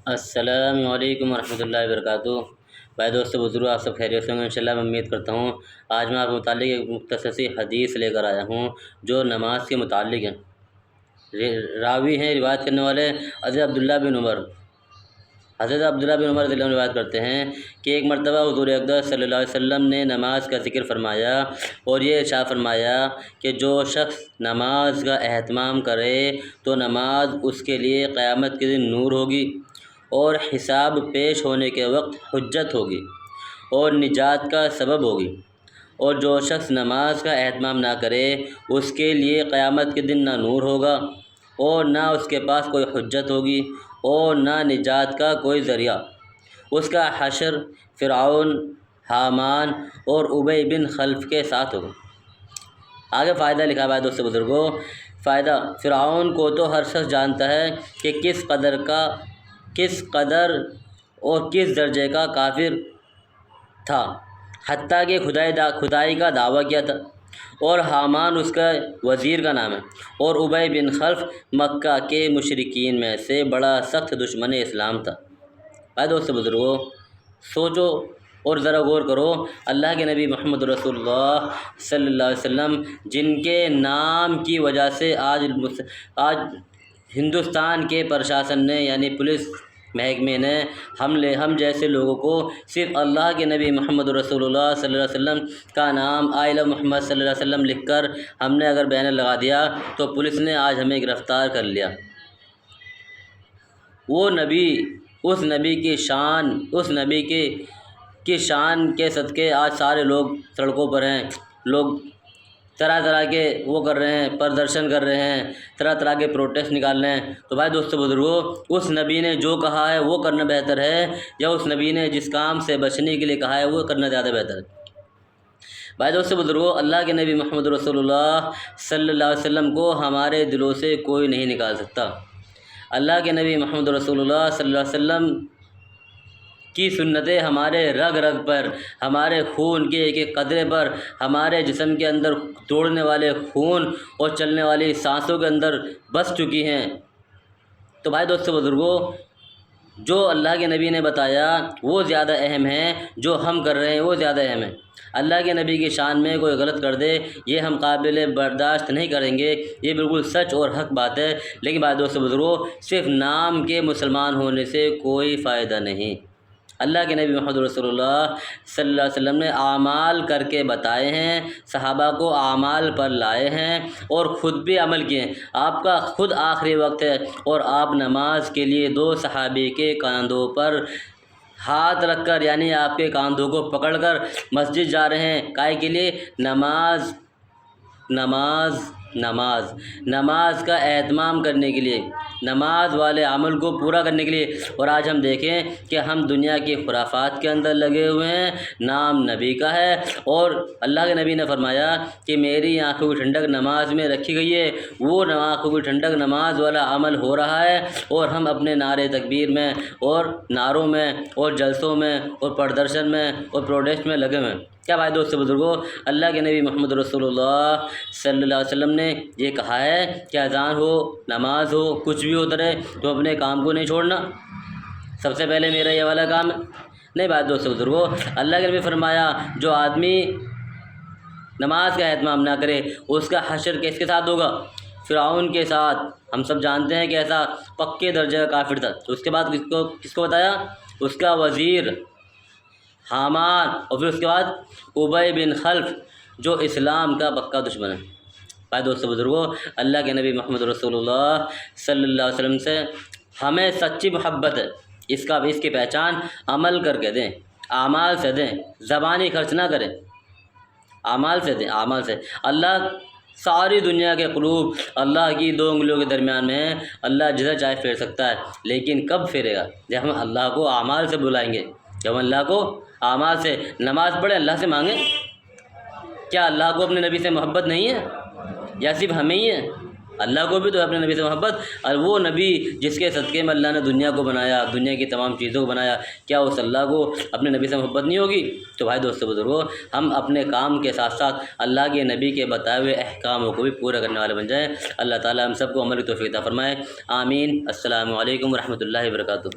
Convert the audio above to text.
السلام علیکم ورحمۃ اللہ وبرکاتہ۔ بھائی دوستو بزرگوں، آپ سب خیریت سے ہوں گے انشاءاللہ، میں امید کرتا ہوں۔ آج میں آپ کے متعلق ایک مختصر سی حدیث لے کر آیا ہوں جو نماز کے متعلق ہے۔ راوی ہیں، روایت کرنے والے حضرت عبداللہ بن عمر رضی اللہ عنہ روایت کرتے ہیں کہ ایک مرتبہ حضور اقدس صلی اللہ علیہ وسلم نے نماز کا ذکر فرمایا اور یہ ارشاد فرمایا کہ جو شخص نماز کا اہتمام کرے تو نماز اس کے لیے قیامت کے دن نور ہوگی اور حساب پیش ہونے کے وقت حجت ہوگی اور نجات کا سبب ہوگی، اور جو شخص نماز کا اہتمام نہ کرے اس کے لیے قیامت کے دن نہ نور ہوگا اور نہ اس کے پاس کوئی حجت ہوگی اور نہ نجات کا کوئی ذریعہ۔ اس کا حشر فرعون، حامان اور ابی بن خلف کے ساتھ ہوگا۔ آگے فائدہ لکھا ہے دوستو بزرگوں۔ فائدہ: فرعون کو تو ہر شخص جانتا ہے کہ کس قدر اور کس درجے کا کافر تھا، حتیٰ کہ خدائی کا دعویٰ کیا تھا، اور حامان اس کا وزیر کا نام ہے، اور ابی بن خلف مکہ کے مشرکین میں سے بڑا سخت دشمن اسلام تھا۔ بھائی دوستو بزرگوں، سوچو اور ذرا غور کرو، اللہ کے نبی محمد رسول اللہ صلی اللہ علیہ وسلم جن کے نام کی وجہ سے آج ہندوستان کے پرشاسن نے یعنی پولیس محکمے نے ہم جیسے لوگوں کو صرف اللہ کے نبی محمد رسول اللہ صلی اللہ علیہ وسلم کا نام آئی لو محمد صلی اللہ علیہ وسلم لکھ کر ہم نے اگر بینر لگا دیا تو پولیس نے آج ہمیں گرفتار کر لیا۔ وہ نبی، اس نبی کی شان کے صدقے آج سارے لوگ سڑکوں پر ہیں، لوگ طرح طرح کے وہ کر رہے ہیں، پردرشن کر رہے ہیں، طرح طرح کے پروٹیسٹ نکال رہے ہیں۔ تو بھائی دوستو بزرگوں، اس نبی نے جو کہا ہے وہ کرنا بہتر ہے یا اس نبی نے جس کام سے بچنے کے لیے کہا ہے وہ کرنا زیادہ بہتر ہے؟ بھائی دوستو بزرگوں، اللہ کے نبی محمد رسول اللہ صلی اللہ علیہ وسلم کو ہمارے دلوں سے کوئی نہیں نکال سکتا۔ اللہ کے نبی محمد رسول اللہ صلی اللہ علیہ وسلم کی سنتیں ہمارے رگ رگ پر، ہمارے خون کے ایک ایک قطرے پر، ہمارے جسم کے اندر دوڑنے والے خون اور چلنے والی سانسوں کے اندر بس چکی ہیں۔ تو بھائی دوستو بزرگوں، جو اللہ کے نبی نے بتایا وہ زیادہ اہم ہے، جو ہم کر رہے ہیں وہ زیادہ اہم ہے۔ اللہ کے نبی کی شان میں کوئی غلط کر دے یہ ہم قابل برداشت نہیں کریں گے، یہ بالکل سچ اور حق بات ہے۔ لیکن بھائی دوستو بزرگوں، صرف نام کے مسلمان ہونے سے کوئی فائدہ نہیں۔ اللہ کے نبی محمد رسول اللہ صلی اللہ علیہ وسلم نے اعمال کر کے بتائے ہیں، صحابہ کو اعمال پر لائے ہیں اور خود بھی عمل کیے ہیں۔ آپ کا خود آخری وقت ہے اور آپ نماز کے لیے دو صحابی کے کاندھوں پر ہاتھ رکھ کر یعنی آپ کے کاندھوں کو پکڑ کر مسجد جا رہے ہیں، کائے کے لیے؟ نماز کا اہتمام کرنے کے لیے، نماز والے عمل کو پورا کرنے کے لیے۔ اور آج ہم دیکھیں کہ ہم دنیا کے خرافات کے اندر لگے ہوئے ہیں، نام نبی کا ہے، اور اللہ کے نبی نے فرمایا کہ میری آنکھوں کی ٹھنڈک نماز میں رکھی گئی ہے، وہ آنکھوں کی ٹھنڈک نماز والا عمل ہو رہا ہے، اور ہم اپنے نعرے تکبیر میں اور نعروں میں اور جلسوں میں اور پردرشن میں اور پروٹیسٹ میں لگے ہوئے ہیں۔ کیا بھائی دوستو بزرگوں، اللہ کے نبی محمد رسول اللہ صلی اللہ علیہ وسلم نے یہ کہا ہے کہ اذان ہو، نماز ہو، کچھ بھی ہوتا رہے تو اپنے کام کو نہیں چھوڑنا، سب سے پہلے میرا یہ والا کام ہے؟ نہیں بھائی دوستو بزرگوں، اللہ کے نبی فرمایا جو آدمی نماز کا اہتمام نہ کرے اس کا حشر کس کے ساتھ ہوگا؟ فرعون کے ساتھ۔ ہم سب جانتے ہیں کہ ایسا پکے درجے کا کافر تھا۔ اس کے بعد کس کو بتایا؟ اس کا وزیر حامان، اور پھر اس کے بعد ابی بن خلف جو اسلام کا پکا دشمن ہے۔ بھائی دوستو بزرگوں، اللہ کے نبی محمد رسول اللہ صلی اللہ علیہ وسلم سے ہمیں سچی محبت ہے، اس کی پہچان عمل کر کے دیں، اعمال سے دیں، زبانی خرچ نہ کریں، اعمال سے دیں، اعمال سے۔ اللہ ساری دنیا کے قلوب اللہ کی دو انگلیوں کے درمیان میں ہے، اللہ جدھر چاہے پھیر سکتا ہے، لیکن کب پھیرے گا؟ جب ہم اللہ کو اعمال سے بلائیں گے، جب ہم اللہ کو اعمال سے نماز پڑھیں، اللہ سے مانگیں۔ کیا اللہ کو اپنے نبی سے محبت نہیں ہے یا صرف ہمیں ہی ہے؟ اللہ کو بھی تو اپنے نبی سے محبت، اور وہ نبی جس کے صدقے میں اللہ نے دنیا کو بنایا، دنیا کی تمام چیزوں کو بنایا، کیا اس اللہ کو اپنے نبی سے محبت نہیں ہوگی؟ تو بھائی دوستو بزرگوں، ہم اپنے کام کے ساتھ ساتھ اللہ کے نبی کے بتائے ہوئے احکاموں کو بھی پورا کرنے والے بن جائیں۔ اللہ تعالیٰ ہم سب کو عمل کی توفیق عطا فرمائے، آمین۔ السلام علیکم ورحمۃ اللہ وبرکاتہ۔